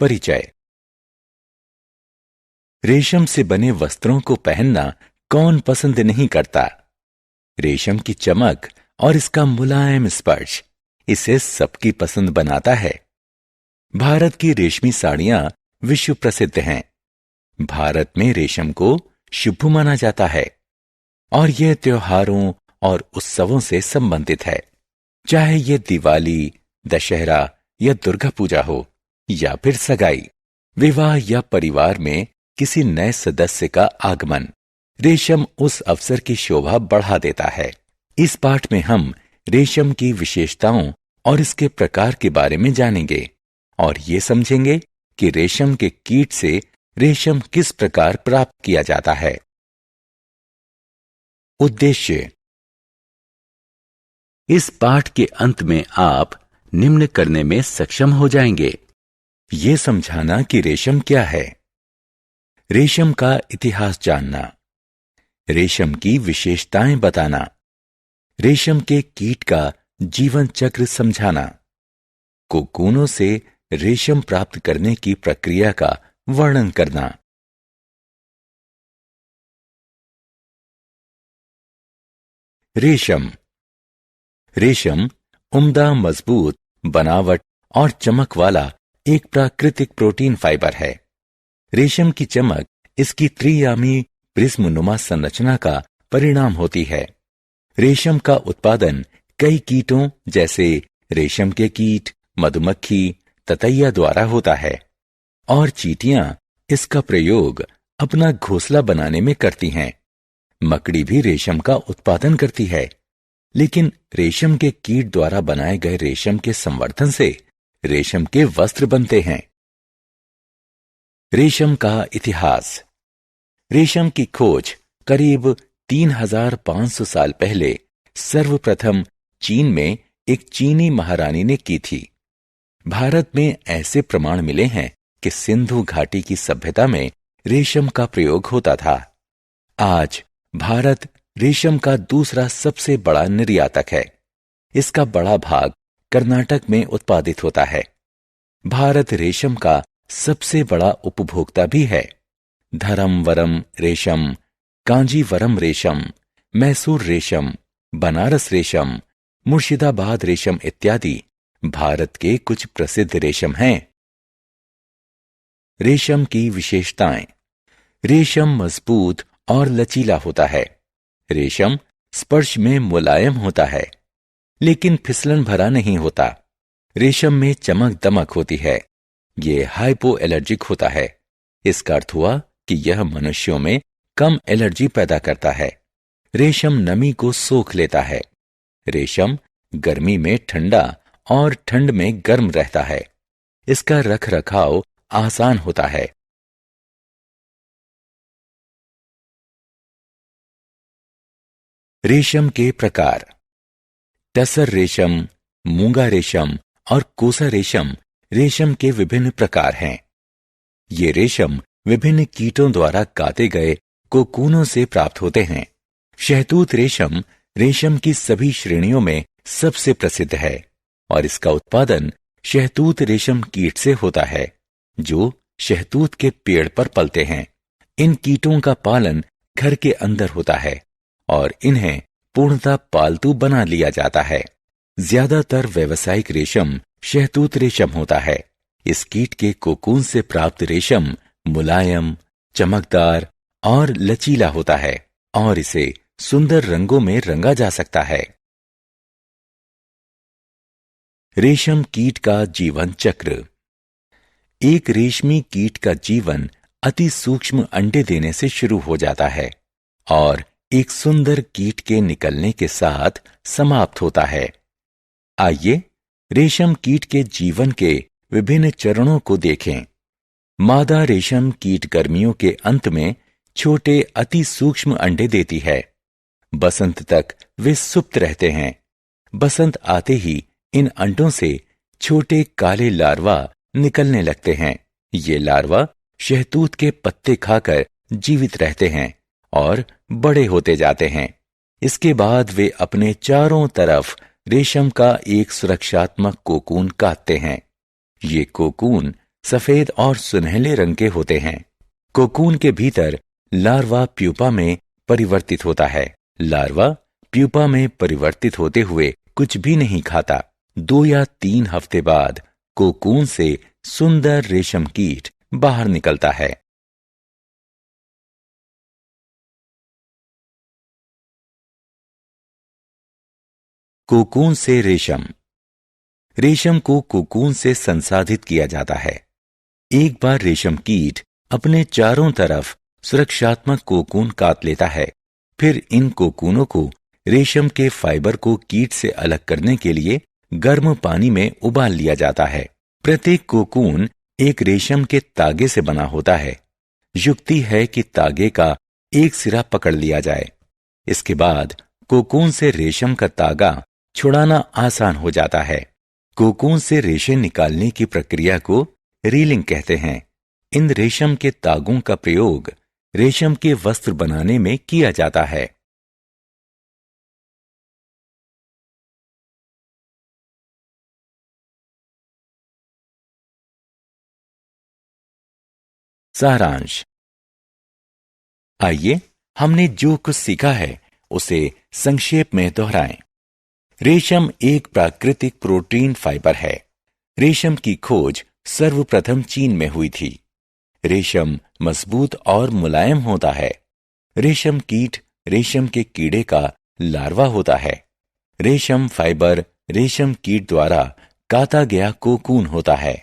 परिचय। रेशम से बने वस्त्रों को पहनना कौन पसंद नहीं करता। रेशम की चमक और इसका मुलायम स्पर्श इसे सबकी पसंद बनाता है। भारत की रेशमी साड़ियां विश्व प्रसिद्ध हैं। भारत में रेशम को शुभ माना जाता है और यह त्योहारों और उत्सवों से संबंधित है। चाहे यह दिवाली, दशहरा या दुर्गा पूजा हो या फिर सगाई, विवाह या परिवार में किसी नए सदस्य का आगमन, रेशम उस अवसर की शोभा बढ़ा देता है। इस पाठ में हम रेशम की विशेषताओं और इसके प्रकार के बारे में जानेंगे और ये समझेंगे कि रेशम के कीट से रेशम किस प्रकार प्राप्त किया जाता है। उद्देश्य। इस पाठ के अंत में आप निम्न करने में सक्षम हो जाएंगे। ये समझाना कि रेशम क्या है, रेशम का इतिहास जानना, रेशम की विशेषताएं बताना, रेशम के कीट का जीवन चक्र समझाना, कोकूनों से रेशम प्राप्त करने की प्रक्रिया का वर्णन करना। रेशम। रेशम उम्दा, मजबूत बनावट और चमक वाला एक प्राकृतिक प्रोटीन फाइबर है। रेशम की चमक इसकी त्रियामी प्रिज्मनुमा संरचना का परिणाम होती है। रेशम का उत्पादन कई कीटों जैसे रेशम के कीट, मधुमक्खी, ततैया द्वारा होता है और चींटियां इसका प्रयोग अपना घोंसला बनाने में करती हैं। मकड़ी भी रेशम का उत्पादन करती है, लेकिन रेशम के कीट द्वारा बनाए गए रेशम के संवर्धन से रेशम के वस्त्र बनते हैं। रेशम का इतिहास। रेशम की खोज करीब 3500 साल पहले सर्वप्रथम चीन में एक चीनी महारानी ने की थी। भारत में ऐसे प्रमाण मिले हैं कि सिंधु घाटी की सभ्यता में रेशम का प्रयोग होता था। आज भारत रेशम का दूसरा सबसे बड़ा निर्यातक है। इसका बड़ा भाग कर्नाटक में उत्पादित होता है। भारत रेशम का सबसे बड़ा उपभोक्ता भी है। धरमवरम रेशम, कांजीवरम रेशम, मैसूर रेशम, बनारस रेशम, मुर्शिदाबाद रेशम इत्यादि भारत के कुछ प्रसिद्ध रेशम हैं। रेशम की विशेषताएं। रेशम मजबूत और लचीला होता है। रेशम स्पर्श में मुलायम होता है, लेकिन फिसलन भरा नहीं होता। रेशम में चमक दमक होती है। यह हाइपो एलर्जिक होता है। इसका अर्थ हुआ कि यह मनुष्यों में कम एलर्जी पैदा करता है। रेशम नमी को सोख लेता है। रेशम गर्मी में ठंडा और ठंड में गर्म रहता है। इसका रख रखाव आसान होता है। रेशम के प्रकार। टसर रेशम, मूंगा रेशम और कोसा रेशम रेशम के विभिन्न प्रकार हैं। ये रेशम विभिन्न कीटों द्वारा काते गए कोकूनों से प्राप्त होते हैं। शहतूत रेशम रेशम की सभी श्रेणियों में सबसे प्रसिद्ध है और इसका उत्पादन शहतूत रेशम कीट से होता है, जो शहतूत के पेड़ पर पलते हैं। इन कीटों का पालन घर के अंदर होता है और इन्हें पूर्णतः पालतू बना लिया जाता है। ज्यादातर व्यावसायिक रेशम शहतूत रेशम होता है। इस कीट के कोकून से प्राप्त रेशम मुलायम, चमकदार और लचीला होता है और इसे सुंदर रंगों में रंगा जा सकता है। रेशम कीट का जीवन चक्र। एक रेशमी कीट का जीवन अति सूक्ष्म अंडे देने से शुरू हो जाता है और एक सुंदर कीट के निकलने के साथ समाप्त होता है। आइए रेशम कीट के जीवन के विभिन्न चरणों को देखें। मादा रेशम कीट गर्मियों के अंत में छोटे अति सूक्ष्म अंडे देती है। बसंत तक वे सुप्त रहते हैं। बसंत आते ही इन अंडों से छोटे काले लार्वा निकलने लगते हैं। ये लार्वा शहतूत के पत्ते खाकर जीवित रहते हैं और बड़े होते जाते हैं। इसके बाद वे अपने चारों तरफ रेशम का एक सुरक्षात्मक कोकून काटते हैं। ये कोकून सफेद और सुनहले रंग के होते हैं। कोकून के भीतर लार्वा प्यूपा में परिवर्तित होता है। लार्वा प्यूपा में परिवर्तित होते हुए कुछ भी नहीं खाता। 2 या 3 हफ्ते बाद कोकून से सुंदर रेशम कीट बाहर निकलता है। कोकून से रेशम। रेशम को कोकून से संसाधित किया जाता है। एक बार रेशम कीट अपने चारों तरफ सुरक्षात्मक कोकून काट लेता है। फिर इन कोकूनों को रेशम के फाइबर को कीट से अलग करने के लिए गर्म पानी में उबाल लिया जाता है। प्रत्येक कोकून एक रेशम के तागे से बना होता है। युक्ति है कि तागे का एक सिरा पकड़ लिया जाए। इसके बाद कोकून से रेशम का तागा छुड़ाना आसान हो जाता है। कोकून से रेशे निकालने की प्रक्रिया को रीलिंग कहते हैं। इन रेशम के तागों का प्रयोग रेशम के वस्त्र बनाने में किया जाता है। सारांश। आइए हमने जो कुछ सीखा है उसे संक्षेप में दोहराएं। रेशम एक प्राकृतिक प्रोटीन फाइबर है। रेशम की खोज सर्वप्रथम चीन में हुई थी। रेशम मजबूत और मुलायम होता है। रेशम कीट रेशम के कीड़े का लार्वा होता है। रेशम फाइबर रेशम कीट द्वारा काता गया कोकून होता है।